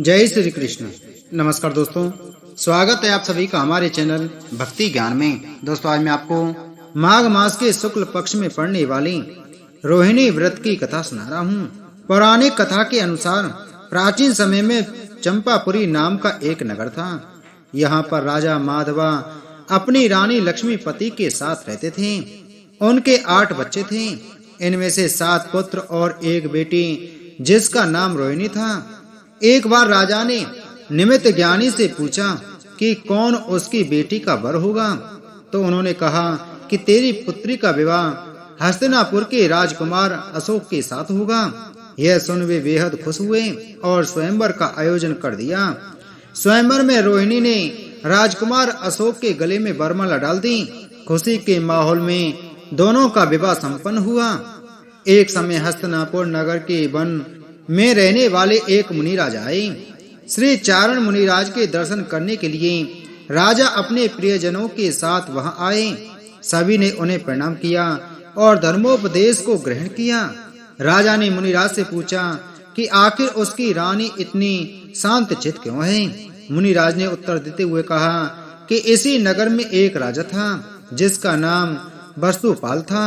जय श्री कृष्ण। नमस्कार दोस्तों, स्वागत है आप सभी का हमारे चैनल भक्ति ज्ञान में। दोस्तों, आज मैं आपको माघ मास के शुक्ल पक्ष में पड़ने वाली रोहिणी व्रत की कथा सुना रहा हूँ। पौराणिक कथा के अनुसार प्राचीन समय में चंपापुरी नाम का एक नगर था। यहाँ पर राजा माधवा अपनी रानी लक्ष्मीपति के साथ रहते थे। उनके 8 बच्चे थे। इनमें से 7 पुत्र और एक बेटी जिसका नाम रोहिणी था। एक बार राजा ने निमित्त ज्ञानी से पूछा कि कौन उसकी बेटी का वर होगा, तो उन्होंने कहा कि तेरी पुत्री का विवाह हस्तिनापुर के राजकुमार अशोक के साथ होगा। यह सुन वे बेहद खुश हुए और स्वयंवर का आयोजन कर दिया। स्वयंवर में रोहिणी ने राजकुमार अशोक के गले में वरमाला डाल दी। खुशी के माहौल में दोनों का विवाह संपन्न हुआ। एक समय हस्तिनापुर नगर के वन में रहने वाले एक मुनिराज आए। श्री चारण मुनिराज के दर्शन करने के लिए राजा अपने प्रियजनों के साथ वहां आए। सभी ने उन्हें प्रणाम किया और धर्मोपदेश को ग्रहण किया। राजा ने मुनिराज से पूछा कि आखिर उसकी रानी इतनी शांत चित्त क्यों है। मुनिराज ने उत्तर देते हुए कहा कि इसी नगर में एक राजा था जिसका नाम वस्तुपाल था।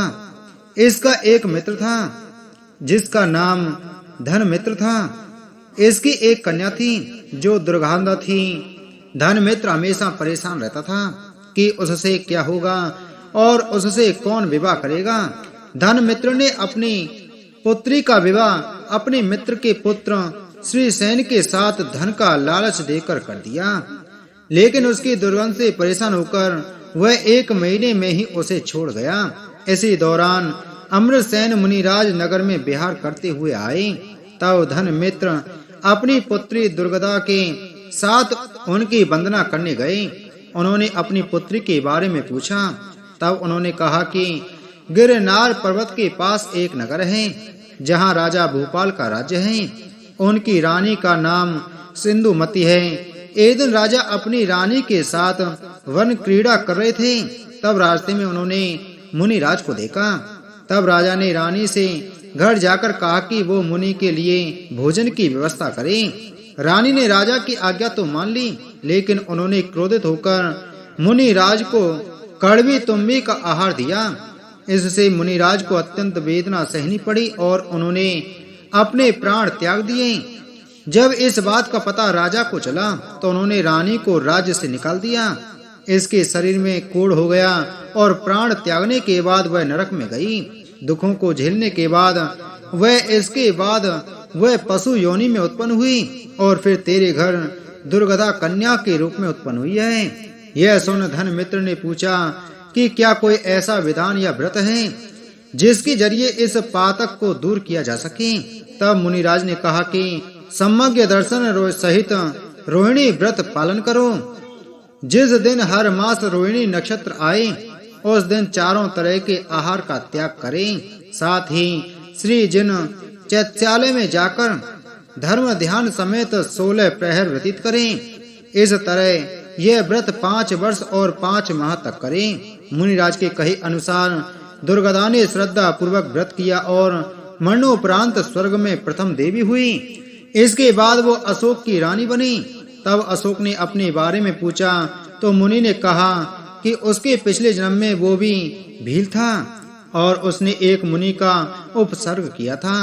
इसका एक मित्र था जिसका नाम धनमित्र था। इसकी एक कन्या थी जो दुर्गंधा थी। धनमित्र हमेशा परेशान रहता था कि उससे क्या होगा और उससे कौन विवाह करेगा। धनमित्र ने अपनी पुत्री का विवाह अपने मित्र के पुत्र श्री सेन के साथ धन का लालच देकर कर दिया, लेकिन उसकी दुर्गंध से परेशान होकर वह 1 महीने में ही उसे छोड़ गया। इसी दौरान अमृतसेन मुनिराज नगर में विहार करते हुए आए। तब धनमित्र अपनी पुत्री दुर्गदा के साथ उनकी वंदना करने गए। उन्होंने अपनी पुत्री के बारे में पूछा। तब उन्होंने कहा कि गिरनार पर्वत के पास एक नगर है जहां राजा भूपाल का राज्य है। उनकी रानी का नाम सिंधुमती है। एक दिन राजा अपनी रानी के साथ वन क्रीड़ा कर रहे थे। तब रास्ते में उन्होंने मुनिराज को देखा। तब राजा ने रानी से घर जाकर कहा कि वो मुनि के लिए भोजन की व्यवस्था करे। रानी ने राजा की आज्ञा तो मान ली, लेकिन उन्होंने क्रोधित होकर मुनिराज को कड़वी तुम्बी का आहार दिया। इससे मुनिराज को अत्यंत वेदना सहनी पड़ी और उन्होंने अपने प्राण त्याग दिए। जब इस बात का पता राजा को चला तो उन्होंने रानी को राज्य से निकाल दिया। इसके शरीर में कोढ़ हो गया और प्राण त्यागने के बाद वह नरक में गई। दुखों को झेलने के बाद वह पशु योनि में उत्पन्न हुई और फिर तेरे घर दुर्गदा कन्या के रूप में उत्पन्न हुई है। यह सुन धनमित्र ने पूछा कि क्या कोई ऐसा विधान या व्रत है जिसके जरिए इस पातक को दूर किया जा सके। तब मुनिराज ने कहा कि सम्यक दर्शन सहित रोहिणी व्रत पालन करो। जिस दिन हर मास रोहिणी नक्षत्र आए उस दिन चारों तरह के आहार का त्याग करें। साथ ही श्री जिन चैत्यालय में जाकर धर्म ध्यान समेत 16 प्रहर व्यतीत करें। इस तरह यह व्रत 5 वर्ष और 5 माह तक करें। मुनिराज के कहे अनुसार दुर्गदा ने श्रद्धा पूर्वक व्रत किया और मरणोपरांत स्वर्ग में प्रथम देवी हुई। इसके बाद वो अशोक की रानी बनी। तब अशोक ने अपने बारे में पूछा तो मुनि ने कहा कि उसके पिछले जन्म में वो भी भील था और उसने एक मुनि का उपसर्ग किया था,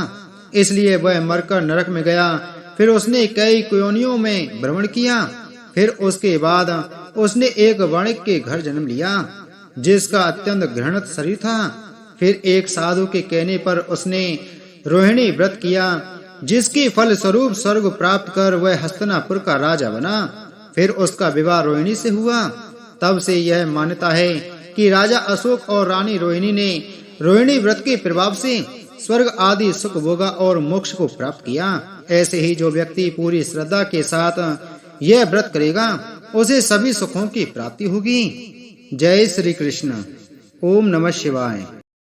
इसलिए वह मरकर नरक में गया। फिर उसने कई योनियों में भ्रमण किया। फिर उसके बाद उसने एक वणिक के घर जन्म लिया जिसका अत्यंत घृणित शरीर था। फिर एक साधु के कहने पर उसने रोहिणी व्रत किया, जिसके फल स्वरूप स्वर्ग प्राप्त कर वह हस्तिनापुर का राजा बना। फिर उसका विवाह रोहिणी से हुआ। तब से यह मान्यता है कि राजा अशोक और रानी रोहिणी ने रोहिणी व्रत के प्रभाव से स्वर्ग आदि सुख भोगा और मोक्ष को प्राप्त किया। ऐसे ही जो व्यक्ति पूरी श्रद्धा के साथ यह व्रत करेगा उसे सभी सुखों की प्राप्ति होगी। जय श्री कृष्ण। ओम नमः शिवाय।